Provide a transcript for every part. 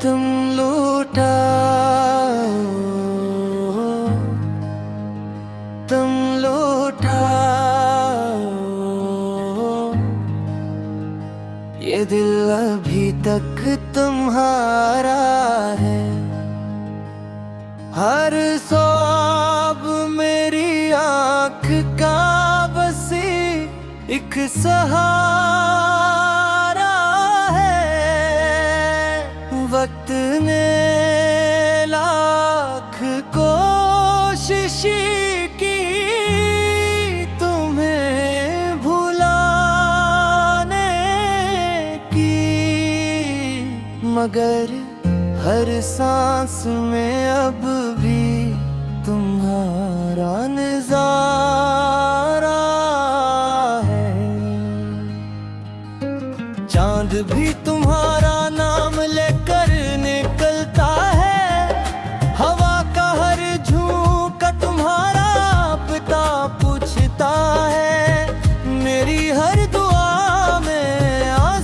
तुम लूटा, तुम लूटा, ये दिल अभी तक तुम्हारा है। हर ख्वाब मेरी आँख का बसी एक सहारा है। वक्त ने लाख कोशिश की तुम्हें भुलाने की, मगर हर सांस में अब भी तुम्हारा नजारा है। चांद भी तुम्हारा नाम लेकर निकलता है। हवा का हर झोंका तुम्हारा पता पूछता है। मेरी हर दुआ में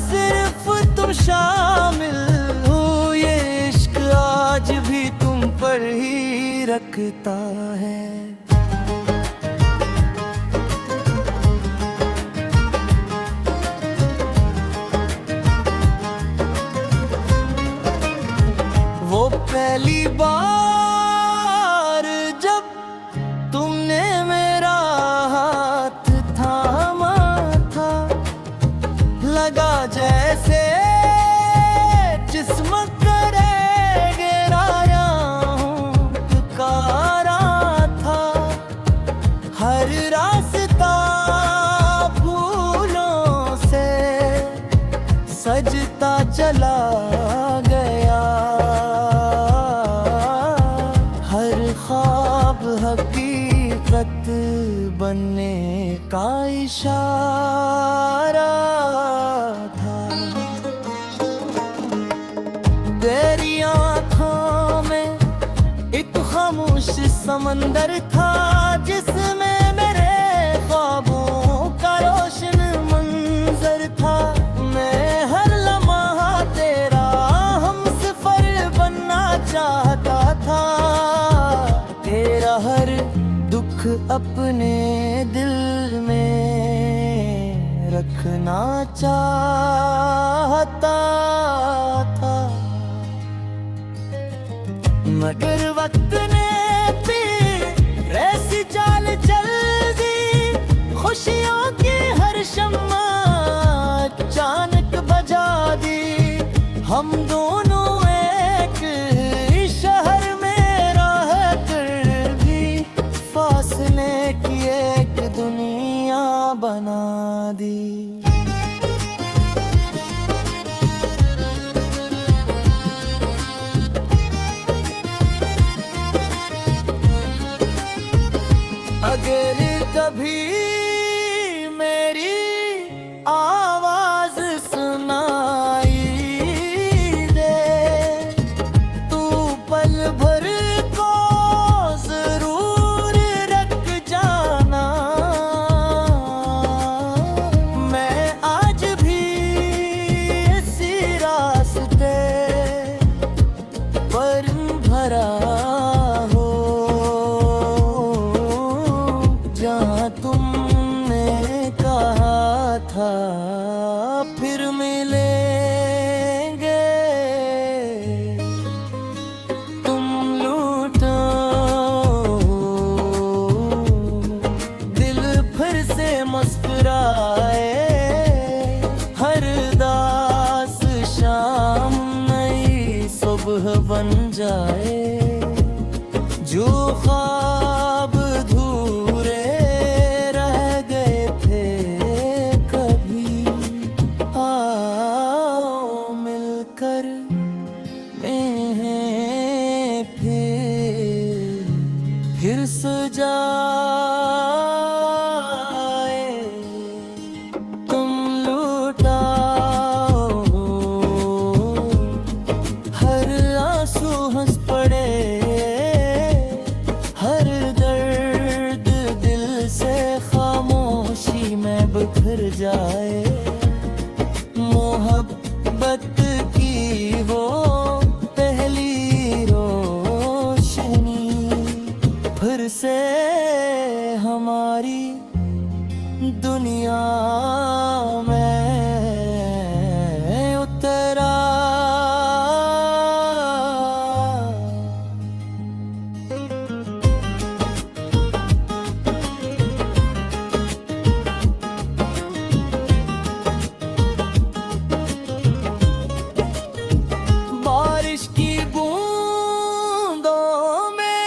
सिर्फ तुम शामिल हो। ये इश्क आज भी तुम पर ही रखता है। वो पहली बार जब तुमने मेरा हाथ थामा था, लगा जैसे जिस्म करे गिराया हूँ, पुकारा था। हर रास्ता फूलों से सजता चला गया। हर ख्वाब हकीकत बनने का इशारा था। तेरी आँखों में एक खामोश समंदर था, जिसमें मेरे ख्वाबों का रोशन मंजर था। मैं हर लम्हा तेरा हमसफर बनना चाहता था। तेरा हर दुख अपने दिल में रखना चाहता था, मगर वक्त ने फिर ऐसी चाल चल दी। खुशियों की हर शम्मा अचानक बजा दी। हम दोनों एक शहर में रह कर भी फासले की एक दुनिया बना दी। अगर कभी मेरी आवाज सुनाई दे, तू पल भर को जरूर रख जाना। मैं आज भी इसी रास्ते पर भरा जहाँ तुमने कहा था फिर मिलेंगे। तुम लूटो, दिल फिर से मुस्कुराए। हर दास शाम नई सुबह बन जाए। जो ख्वाब फिर सजाए। तुम लूटाओ, हर आंसू हंस पड़े। हर दर्द दिल से खामोशी में बिखर जाए। मोहब्बत की वो फिर से हमारी दुनिया में उतरा। बारिश की बूंदों में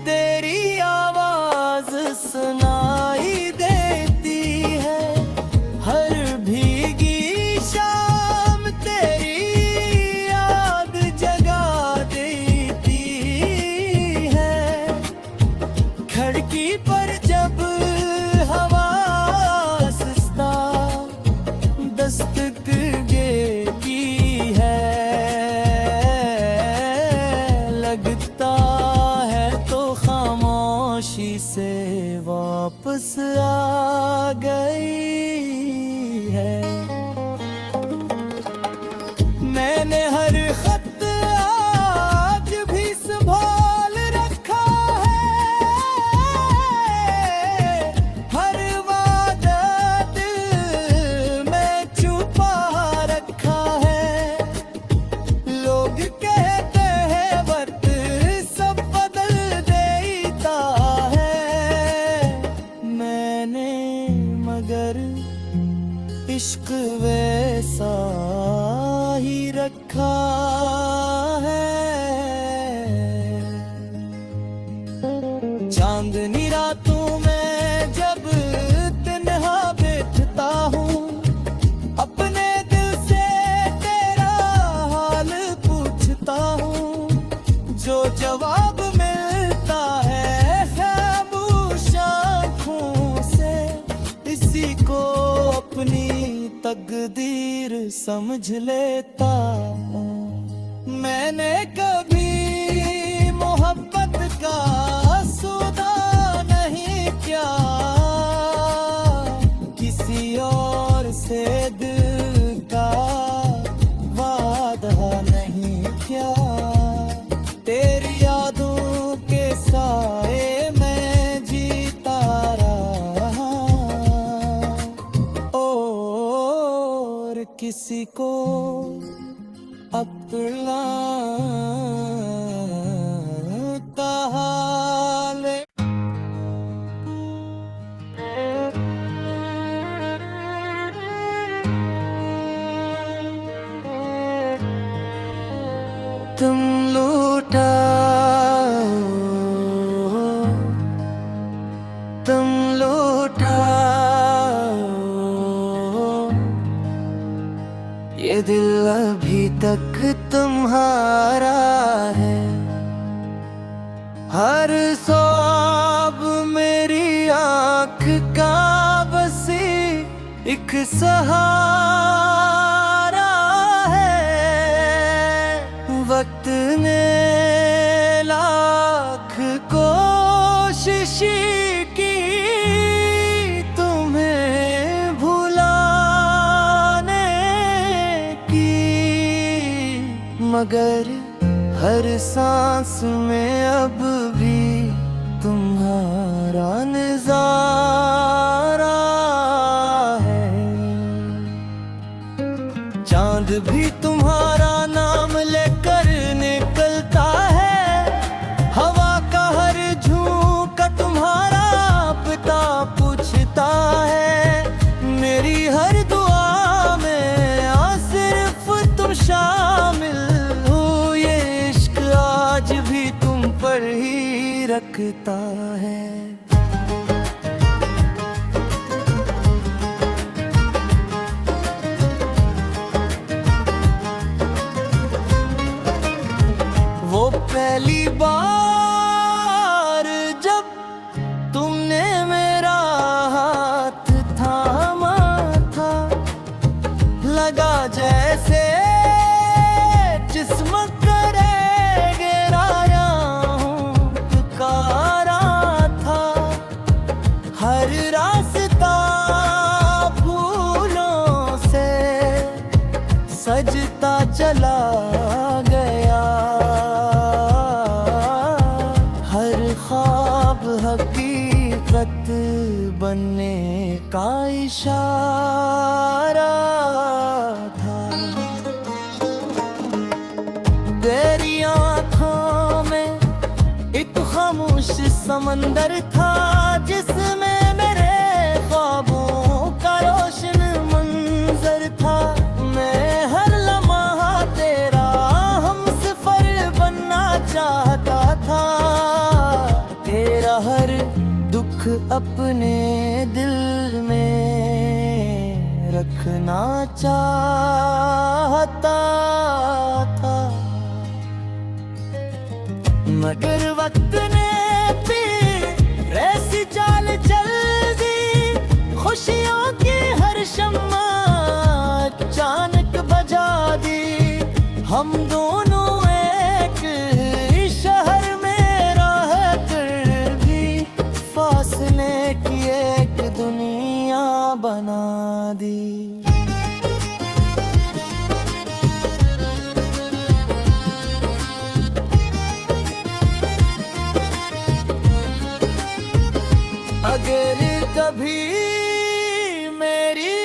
तेरी आवाज सुनाई देती है। हर भीगी शाम तेरी याद जगा देती है। खिड़की पर जब हवा सुस्ता दस्तक देती है, लगता है तो खामोशी से वापस आ गई है। मैंने हर खत आज भी संभाल रखा है। हर वादा दिल में छुपा रखा है। लोग कहते हैं वक्त सब बदल देता है। मैंने मगर इश्क वैसा ही रखा है। चांदनी रातों में जब तन्हा बैठता हूँ, अपने दिल से तेरा हाल पूछता हूँ। जो जवाब मिलता है खामोश आँखों से, इसी को अपनी तकदीर समझ लेता हूँ। मैंने कभी मोहब्बत का सौदा नहीं किया, किसी और से दिल का वादा नहीं किया। तेरी यादों के साए में जीता रहा, और किसी को अपना हाल। तुम लूटा, तुम लूटा, ये दिल अभी तक तुम्हारा है। हर ख्वाब मेरी आँख का बसी एक सहारा है। वक्त ने लाख कोशिश की तुम्हें भुलाने की, मगर हर सांस में अब भी तुम्हारा नजारा है। चांद भी तुम्हारा नाम लेकर निकलता है। हवा का हर झोंका तुम्हारा पता पूछता है। मेरी हर दुआ में सिर्फ तुम शामिल हो। ये इश्क आज भी तुम पर ही रखता है। वो पहली बार जब तुमने मेरा हाथ थामा था, लगा जैसे जिस्म करे गिराया हूँ, पुकारा था। हर रास्ता फूलों से सजता चला गया। हर ख्वाब ख्वाब हकीकत बनने का इशारा था। तेरी आँखों में एक खामोश समंदर था, जिसमें मेरे ख्वाबों का रोशन मंजर था। मैं हर लम्हा तेरा हमसफर बनना चाहता था, तेरा हर दुख अपने दिल में रखना चाहता था। मगर वक्त ने फिर ऐसी चाल चल दी, खुशियों की हर शम्मा अचानक बजा दी। हम दोनों एक शहर में रह कर भी फासले की एक दुनिया बना दी। अगर कभी मेरी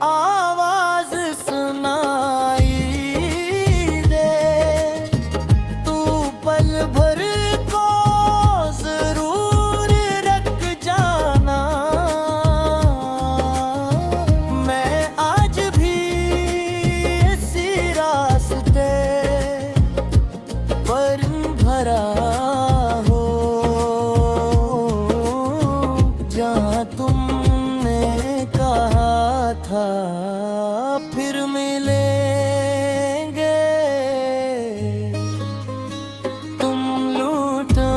आवाज सुनाई दे, तू पल भर को जरूर रख जाना। मैं आज भी इसी रास्ते पर भरा तुमने कहा था फिर मिलेंगे। तुम लूटो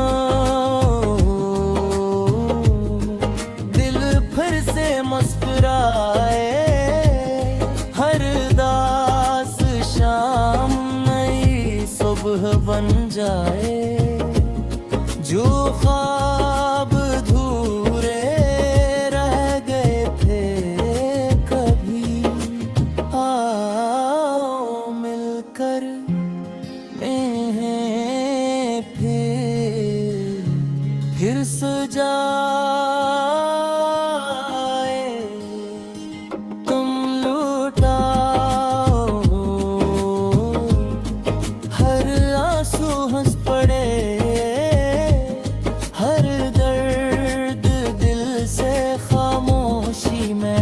दिल फिर से मुस्कुराए, हर दास शाम नई सुबह बन जाए। जो ख्वाब धूरे रह गए थे कभी, आओ मिलकर इन्हें फिर सजाए। तुम लुटाओ हर आंसू हंस पड़े,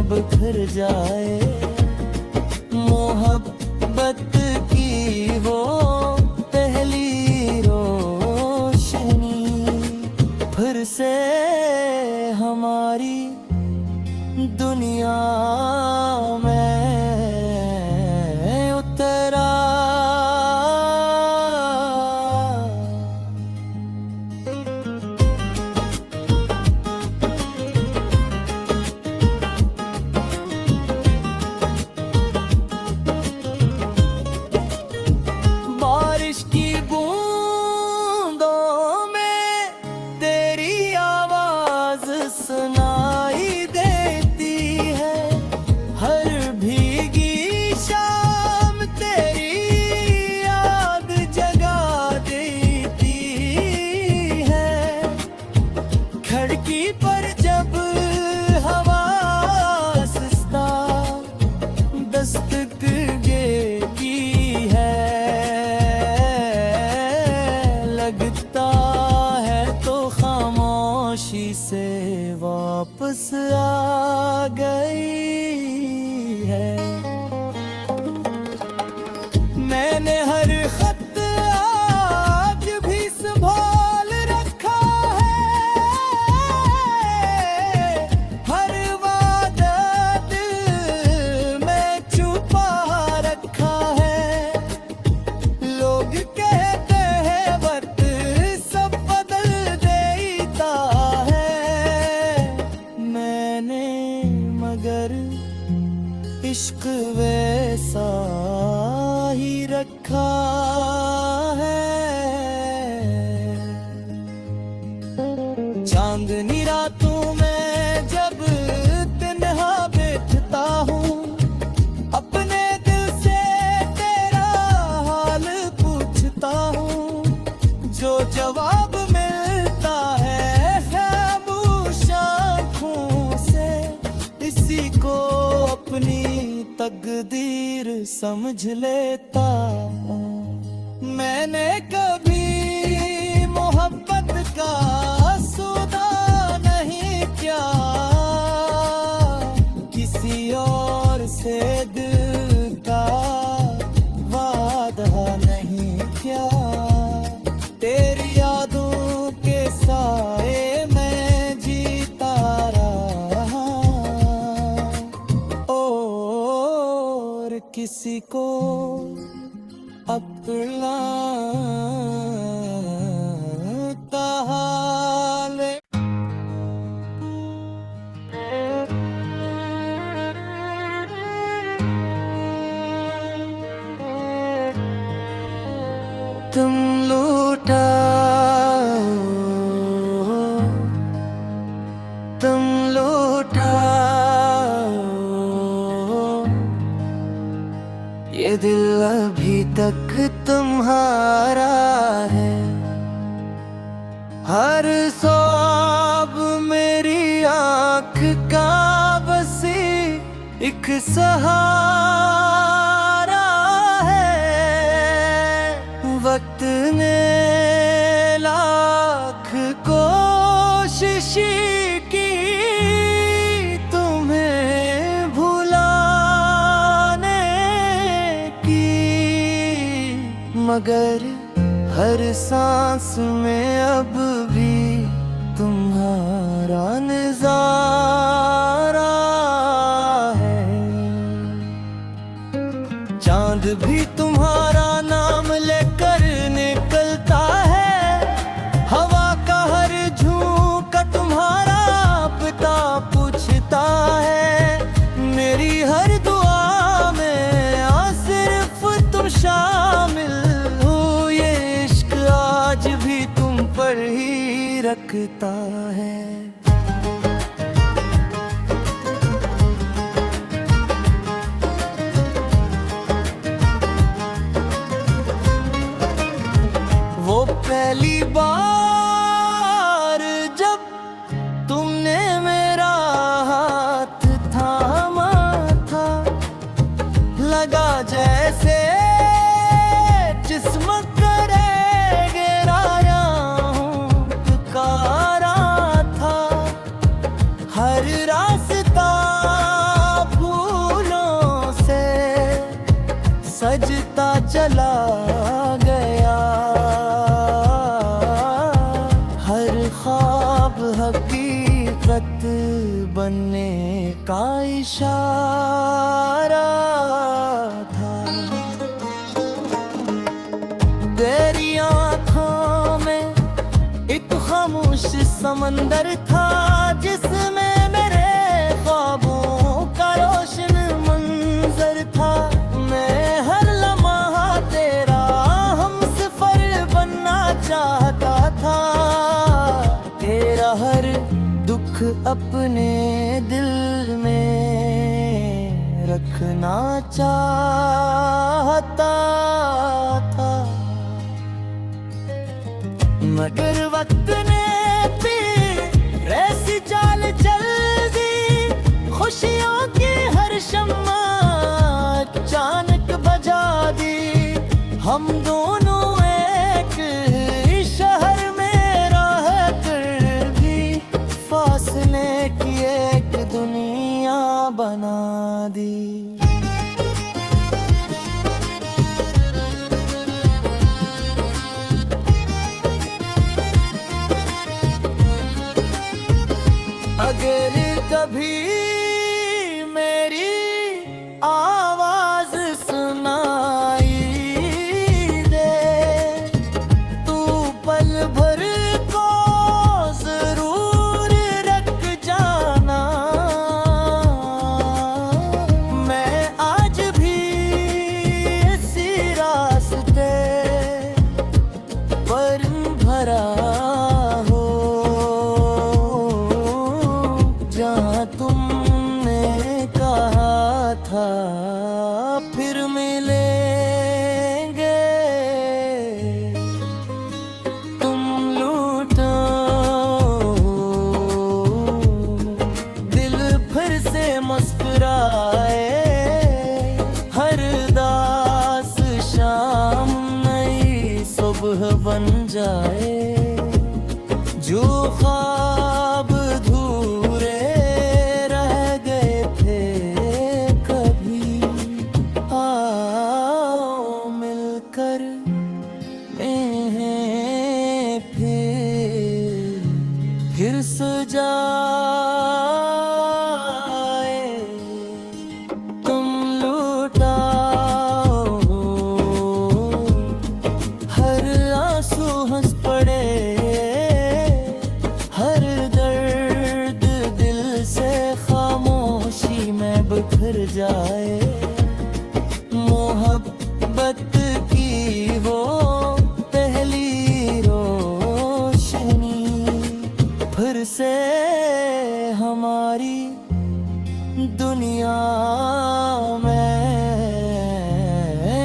बिखर जाए। मोहब्बत की वो पहली रोशनी फिर से हमारी दुनिया में उतरा। सुनाई देती है हर भीगी शाम, तेरी याद जगा देती है। खिड़की पर जब हवा सुस्ता दस्तक देती है, लगता है तो खामोशी से वापस आ गई है। मैंने हर खत आज भी संभाल रखा है, हर वादा दिल में छुपा रखा है। लोग कहते हैं वक्त सब बदल देता है, मैंने मगर इश्क वैसा ही रखा है। चांदनी रातों में जब तन्हा बैठता हूँ, अपने दिल से तेरा हाल पूछता हूँ। जो जवाब मिलता है समझ लेता। मैंने कभी मोहब्बत का सौदा नहीं किया, किसी और से दिल का वादा नहीं किया। तेरी यादों के साए में जीता रहा, और किसी को अपना हाल। तुम लूटा, तुम लूटा, ये दिल अभी तक तुम्हारा है। हर ख्वाब मेरी आँख का बसी एक सहारा है। वक्त ने लाख कोशिश की तुम्हें भुलाने की, मगर हर सांस में अब भी तुम्हारा नजारा है। चांद भी तुम्हारा नाम लेकर निकलता है, हवा का हर झोंका तुम्हारा पता पूछता है। मेरी हर दुआ में सिर्फ तुम शामिल हो, ये इश्क आज भी तुम पर ही रखता है। वो पहली बार जब तुमने मेरा हाथ थामा था, लगा जैसे जिस्म करे गिराया हूँ, पुकारा था। हर रास्ता फूलों से सजता चला गया, हर ख्वाब हकीकत बनने का इशारा था। तेरी आँखों में एक खामोश समंदर था, जिसमें मेरे ख्वाबों का रोशन मंजर था। मैं हर लम्हा तेरा हमसफर बनना चाहता था, तेरा हर दुख अपने दिल में रखना चाहता था। मगर वक्त ने भी ऐसी चाल चल दी, खुशियों की हर शम्मा अचानक बजा दी। हम दोनों एक शहर में रह कर भी फासले की एक दुनिया बना दी। अगर कभी मेरी आवाज सुनाई दे, तू पल भर को जरूर रख जाना। मैं आज भी इसी रास्ते पर भरा जहाँ तुम ख्वाब अधूरे रह गए थे कभी, आओ मिलकर फिर सजाए। तुम लुटाओ हर आंसू, हंस पड़े हर दर्द, दिल से खामोशी में बिखर जाए। मोहब्बत की वो पहली रोशनी फिर से हमारी दुनिया में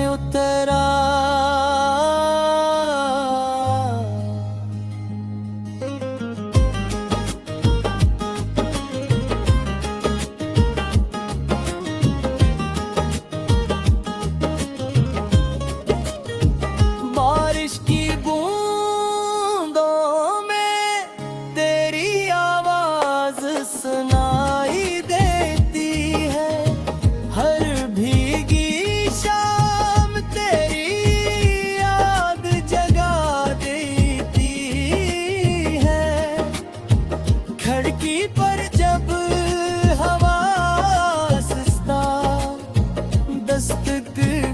उतरा। बारिश की बूंदों में तेरी आवाज सुनाई देती है। हर भीगी शाम तेरी याद जगा देती है। खिड़की पर जब हवा सुस्ता दस्तक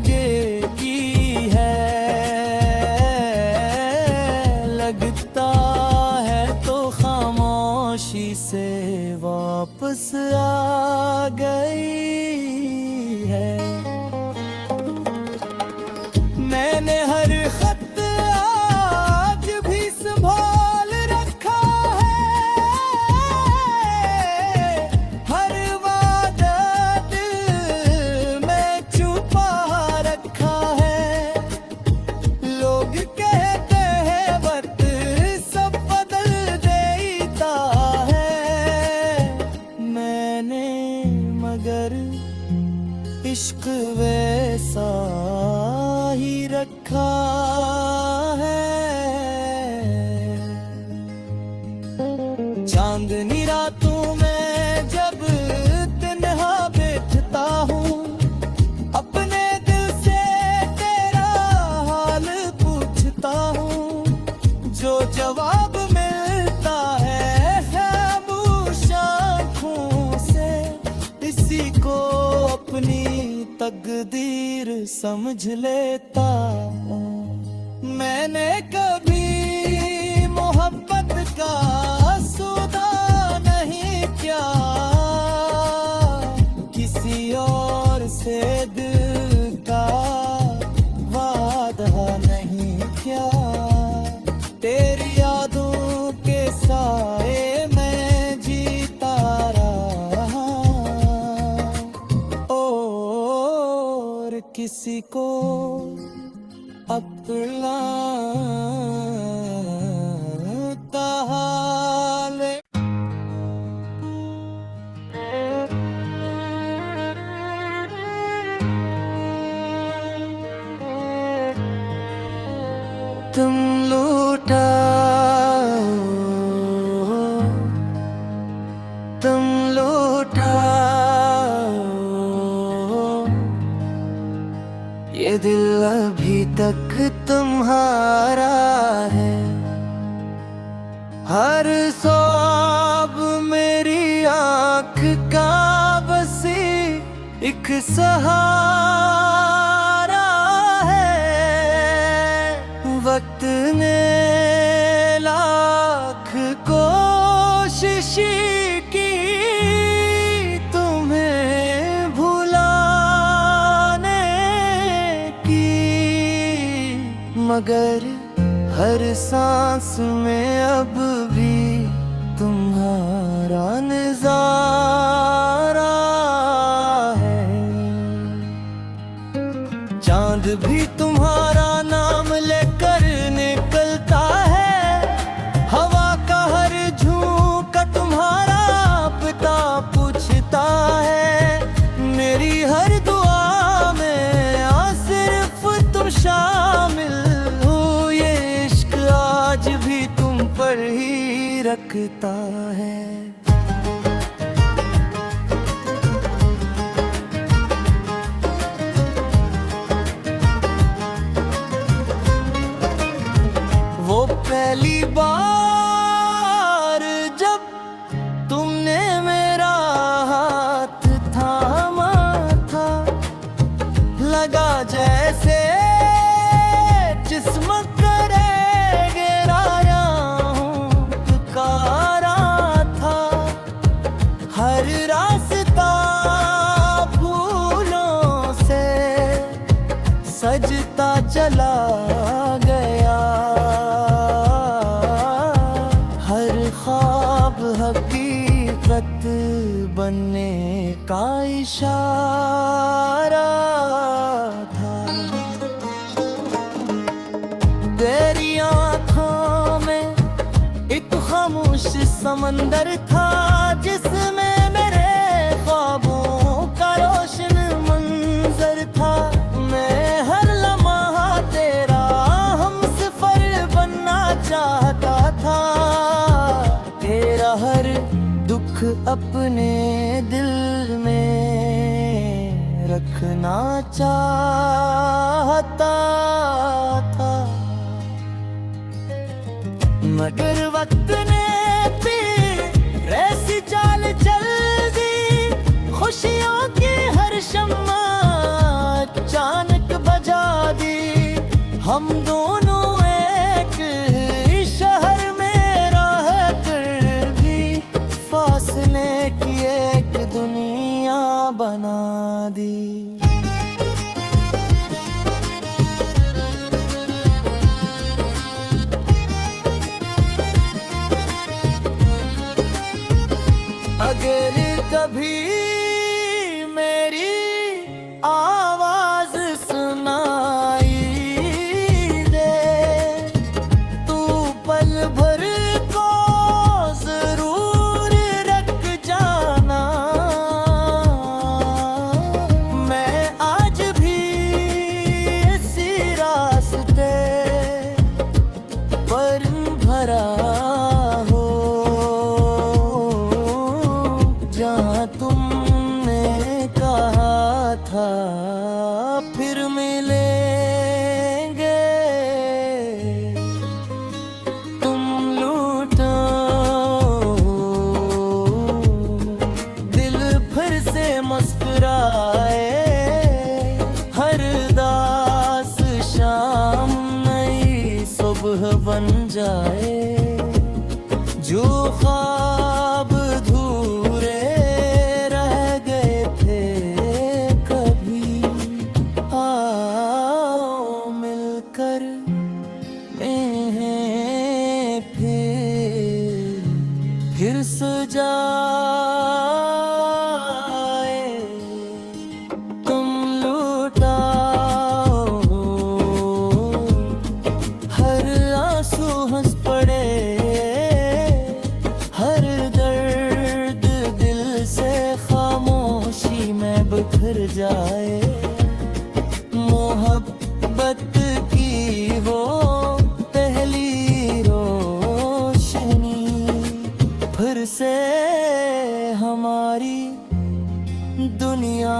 देती है, लगता है तो खामोशी से वापस आ गई है। मैंने हर खत आज भी संभाल रखा है, हर वादा दिल में छुपा रखा है। लोग कहते हैं वक्त सब बदल देता है, मैंने मगर इश्क वैसा ही रखा है। चांदनी रातों में जब तन्हा बैठता हूँ, अपने दिल से तेरा हाल पूछता हूँ। जो जवाब मिलता है खामोश आँखों से, इसी को अपनी तकदीर समझ लेता हूँ। मैंने कभी मोहब्बत का सौदा नहीं किया, किसी और से दिल का वादा नहीं किया। तेरी यादों के साए में जीता रहा, और किसी को अपना हाल। तुम लुटाओ, तुम लुटाओ ये दिल अभी तक तुम्हारा है। हर ख्वाब मेरी आँख का बसी एक सहारा है। वक्त ने लाख कोशिश की तुम्हें भुलाने की, मगर हर सांस में अब भी तुम्हारा नजारा है। चांद भी तुम्हारा नाम लेकर निकलता है, हवा का हर झोंका तुम्हारा पता पूछता है। मेरी हर दुआ में सिर्फ तुम शामिल हो, ये इश्क आज भी तुम पर ही रखता लगता है। वो पहली बार जब तुमने मेरा हाथ थामा था, लगा जैसे जिस्म करे गिराया हूँ, पुकारा था। हर रास्ता फूलों से सजता चला गया, हर ख्वाब हकीकत बनने का इशारा था। तेरी आँखों में एक खामोश समंदर था, जिसमें मेरे ख्वाबों का रोशन मंजर था। मैं हर लम्हा तेरा हमसफर बनना चाहता था, तेरा हर दुख अपने दिल में रखना चाहता था। मगर वक्त ने फिर ऐसी चाल चल दी, खुशियों की हर शम्मा अचानक बजा दी। हम दोनों एक ही शहर में रह कर भी फासले की एक दुनिया बना दी। अगर कभी मेरी आवाज सुनाई दे, तू पल भर को जरूर रख जाना। मैं आज भी इसी रास्ते पर भरा जहाँ तुमने कहा था फिर मिलेंगे। तुम लूटो दिल फिर से मुस्कुराए, हर दास शाम नई सुबह बन जाए। जो ख्वाब धूरे रह गए थे कभी, आओ मिलकर इन्हें फिर सजाए। तुम लुटाओ हर आंसू हंस पड़े, हर दर्द दिल से खामोशी में बिखर जाए। मोहब्बत की वो पहली रोशनी फिर से हमारी दुनिया